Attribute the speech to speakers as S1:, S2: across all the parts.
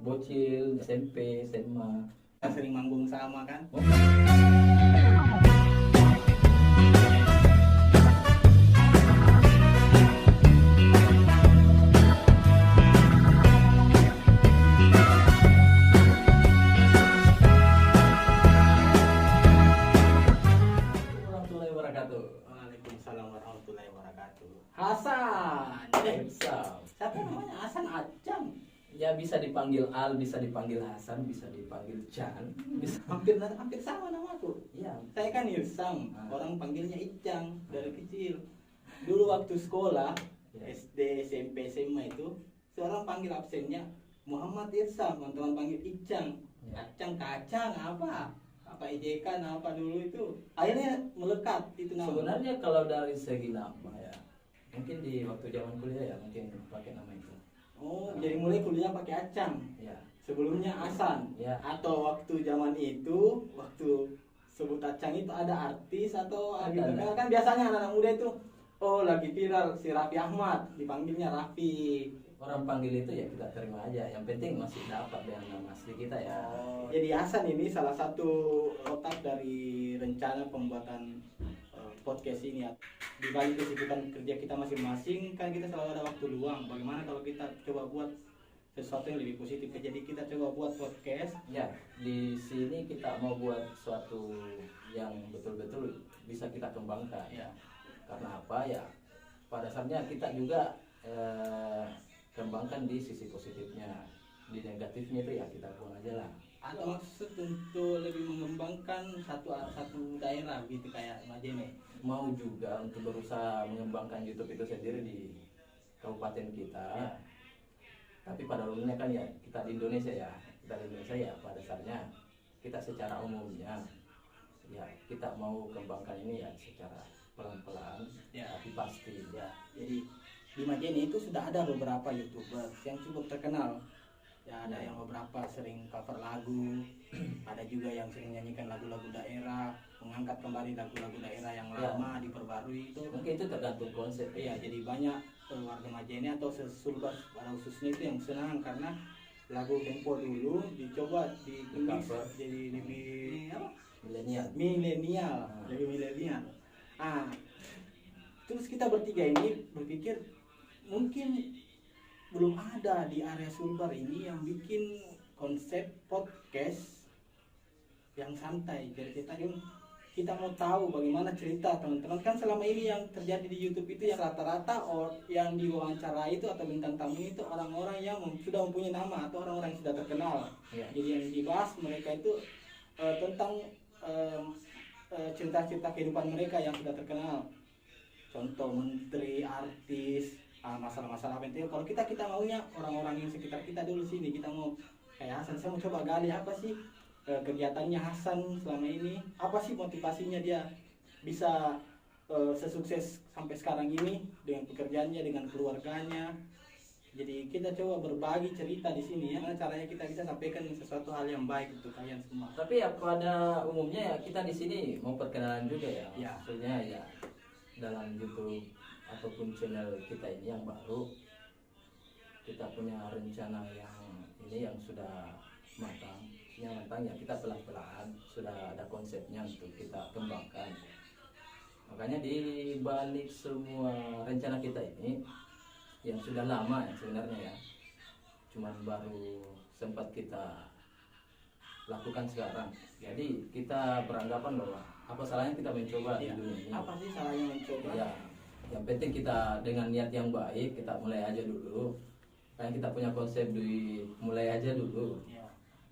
S1: bocil, SMP, SMA.
S2: Sering manggung sama kan.
S1: Warahmatullahi wabarakatuh.
S2: Waalaikumsalam warahmatullahi wabarakatuh.
S1: Hasan, bisa.
S2: Siapa namanya? Hasan Acang.
S1: Ya bisa dipanggil Al, bisa dipanggil Hasan, bisa dipanggil Chan, bisa.
S2: Hampir sama namaku.
S1: Ya,
S2: Saya kan Irsam, orang panggilnya Icang dari kecil. Dulu waktu sekolah SD, SMP, SMA itu seorang panggil absennya Muhammad Irsam, teman-teman panggil Icang. Acang kacang apa ejekan apa dulu itu. Akhirnya melekat itu nama.
S1: sebenarnya kalau dari segi nama ya, mungkin di waktu zaman kuliah ya mungkin pakai nama itu.
S2: Oh, jadi mulai kuliah pakai Acang.
S1: Ya,
S2: Sebelumnya Hasan.
S1: ya.
S2: Atau waktu zaman itu, waktu sebut Acang itu ada artis atau lagi
S1: Ada.
S2: terkenal kan biasanya anak-anak muda itu oh lagi viral si Raffi Ahmad dipanggilnya Raffi.
S1: Orang panggil itu ya kita terima aja. Yang penting masih dapat dengan nama asli kita ya.
S2: Jadi Hasan ini salah satu otak dari rencana pembuatan podcast ini ya. Di balik kesibukan kerja kita masing-masing kan kita selalu ada waktu luang. Bagaimana kalau kita coba buat sesuatu yang lebih positif? Jadi kita coba buat podcast.
S1: Ya, di sini kita mau buat suatu yang betul-betul bisa kita kembangkan.
S2: Ya.
S1: Karena apa ya? Pada dasarnya kita juga kembangkan di sisi positifnya. Di negatifnya itu ya kita buang aja lah.
S2: Ada maksud untuk lebih mengembangkan satu daerah gitu kayak Majene.
S1: Mau juga untuk berusaha mengembangkan YouTube itu sendiri di kabupaten kita.
S2: Ya.
S1: Tapi pada umumnya kan ya kita di Indonesia ya, pada dasarnya kita secara umumnya ya kita mau kembangkan ini ya secara pelan-pelan,
S2: Ya.
S1: tapi pasti ya.
S2: Jadi di Majene itu sudah ada beberapa YouTuber yang cukup terkenal. Ya ada yang beberapa sering cover lagu, ada juga yang sering nyanyikan lagu-lagu daerah, mengangkat kembali lagu-lagu daerah yang
S1: Ya.
S2: lama diperbarui itu.
S1: Mungkin itu tergantung konsep
S2: Iya, jadi banyak warga Majene atau Sulbar pada khususnya itu yang senang karena lagu Tempo dulu dicoba ditulis
S1: Di-cover.
S2: jadi lebih apa?
S1: milenial.
S2: Milenial, lebih milenial. Terus kita bertiga ini berpikir mungkin belum ada di area Sulbar ini yang bikin konsep podcast yang santai. Jadi kita mau tahu bagaimana cerita teman-teman kan selama ini yang terjadi di YouTube itu yang rata-rata yang diwawancara itu atau bintang tamu itu orang-orang yang sudah mempunyai nama atau orang-orang yang sudah terkenal.
S1: Ya.
S2: Jadi yang dibahas mereka itu tentang cerita-cerita kehidupan mereka yang sudah terkenal. Contoh menteri, artis, masalah-masalah penting. Kalau kita maunya orang-orang yang sekitar kita dulu sini. Kita mau kayak Hasan, saya mau coba gali apa sih kegiatannya Hasan selama ini. Apa sih motivasinya dia bisa sesukses sampai sekarang ini dengan pekerjaannya, dengan keluarganya. Jadi kita coba berbagi cerita di sini ya. Gimana caranya kita bisa sampaikan sesuatu hal yang baik untuk kalian semua.
S1: Tapi ya pada umumnya ya kita di sini mau perkenalan juga ya.
S2: Ya.
S1: Maksudnya ya dalam YouTube ataupun channel kita ini yang baru, kita punya rencana yang sudah matang. Yang matang ya kita pelan-pelan sudah ada konsepnya untuk kita kembangkan. Makanya di balik semua rencana kita ini yang sudah lama ya sebenarnya ya, cuman baru sempat kita lakukan sekarang. Jadi kita beranggapan bahwa apa salahnya kita mencoba di
S2: Ya.
S1: dunia ini.
S2: Apa sih salahnya mencoba?
S1: Ya, yang penting kita dengan niat yang baik kita mulai aja dulu. Kayak kita punya konsep di mulai aja dulu.
S2: Ya.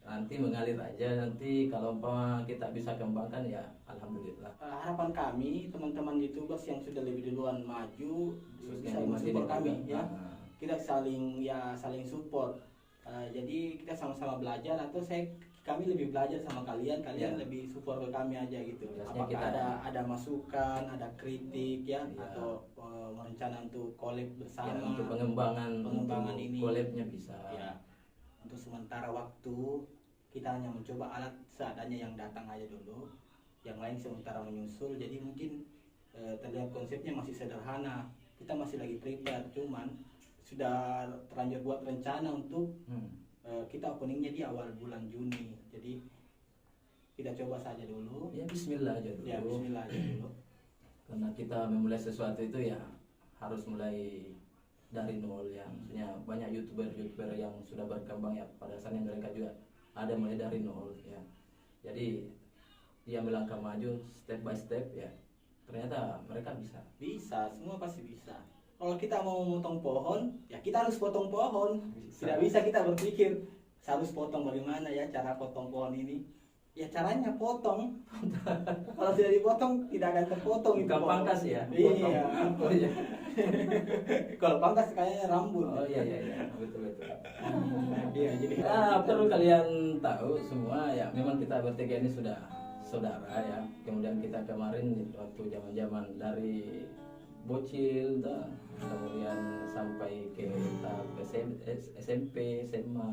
S1: Nanti mengalir aja, nanti kalau umpama kita bisa kembangkan ya alhamdulillah.
S2: Harapan kami teman-teman YouTubers yang sudah lebih duluan maju bisa
S1: di Majene
S2: mensupport kami
S1: juga.
S2: ya.
S1: Nah,
S2: Kita saling support. Jadi kita sama-sama belajar atau kami lebih belajar sama kalian
S1: Ya.
S2: lebih support ke kami aja gitu.
S1: Biasanya
S2: Apakah
S1: kita-
S2: ada masukan, ada kritik ya,
S1: Ya.
S2: atau merencana untuk collab bersama.
S1: ya, untuk pengembangan untuk
S2: ini.
S1: collabnya bisa.
S2: Ya. Untuk sementara waktu kita hanya mencoba alat seadanya yang datang aja dulu, yang lain sementara menyusul. Jadi mungkin terlihat konsepnya masih sederhana, kita masih lagi prepare, cuman sudah terlanjur buat rencana untuk kita openingnya di awal bulan Juni. Jadi kita coba saja dulu.
S1: Ya Bismillah aja dulu.
S2: Ya Bismillah aja dulu.
S1: Karena kita memulai sesuatu itu ya harus mulai dari nol ya. Maksudnya banyak youtuber yang sudah berkembang ya, pada dasarnya mereka juga ada mulai dari nol ya. Jadi dia melangkah maju step by step ya. Ternyata mereka bisa.
S2: Bisa, semua pasti bisa. Kalau kita mau memotong pohon, ya kita harus potong pohon.
S1: Bisa.
S2: Tidak bisa kita berpikir harus potong bagaimana ya cara potong pohon ini. Ya caranya potong. Kalau tidak dipotong tidak akan terpotong itu
S1: Bukan
S2: pohon.
S1: pangkas ya.
S2: Iya.
S1: Oh iya.
S2: Kalau pangkas kayaknya rambut.
S1: Oh iya betul.
S2: Iya, jadi
S1: Perlu kalian tahu semua ya, memang kita bertiga ini sudah saudara ya. Kemudian kita kemarin waktu zaman-zaman dari bocil tuh, kemudian sampai ke tahap SMP, SMA.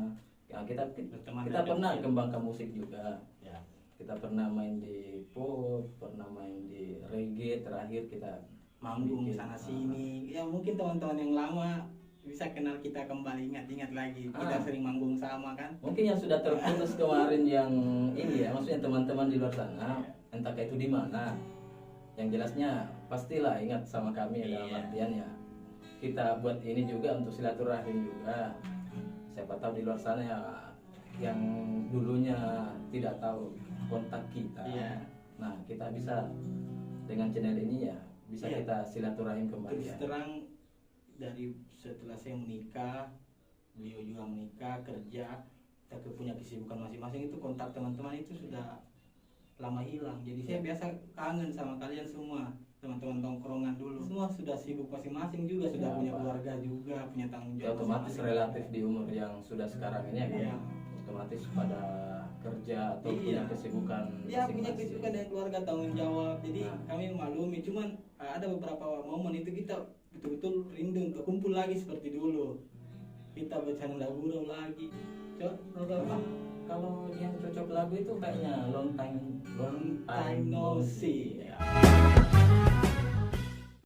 S1: Ya, kita
S2: Berteman
S1: kita
S2: dari
S1: pernah
S2: kecil.
S1: kembangkan musik juga.
S2: Ya.
S1: Kita pernah main di pop, pernah main di reggae, terakhir kita
S2: Manggung
S1: bikin,
S2: sana sini. Ya mungkin teman-teman yang lama bisa kenal kita kembali, ingat-ingat lagi. Kita sering manggung sama kan.
S1: mungkin yang sudah terputus kemarin yang ini ya, maksudnya teman-teman di luar sana, entah itu di mana. Yang jelasnya pastilah ingat sama kami dalam
S2: Iya.
S1: artian ya. Kita buat ini juga untuk silaturahim juga. Siapa tahu di luar sana ya yang dulunya tidak tahu kontak kita.
S2: Iya.
S1: Nah, kita bisa dengan channel ini ya bisa
S2: Iya.
S1: kita silaturahim kembali
S2: Terus
S1: ya.
S2: terang dari setelah saya menikah, beliau juga menikah, kerja, kita punya kesibukan masing-masing, itu kontak teman-teman itu sudah lama hilang. Jadi saya biasa kangen sama kalian semua, teman-teman tongkrongan dulu. Semua sudah sibuk masing-masing juga, sudah
S1: Ya,
S2: punya
S1: Pak.
S2: keluarga juga, punya tanggung
S1: Ya,
S2: jawab.
S1: otomatis
S2: masing-masing.
S1: relatif di umur yang sudah sekarang ini ya kan,
S2: Iya.
S1: otomatis pada kerja atau
S2: Iya.
S1: punya kesibukan
S2: Ya punya
S1: masing-masing.
S2: kesibukan dan keluarga, tanggung jawab. Jadi
S1: Nah.
S2: kami maklumi. Cuman ada beberapa momen itu kita betul-betul rindu untuk kumpul lagi seperti dulu. Kita bercanda gurau lagi. Coba
S1: Kalau yang cocok lagu itu kayaknya long time
S2: no see.
S1: Ya.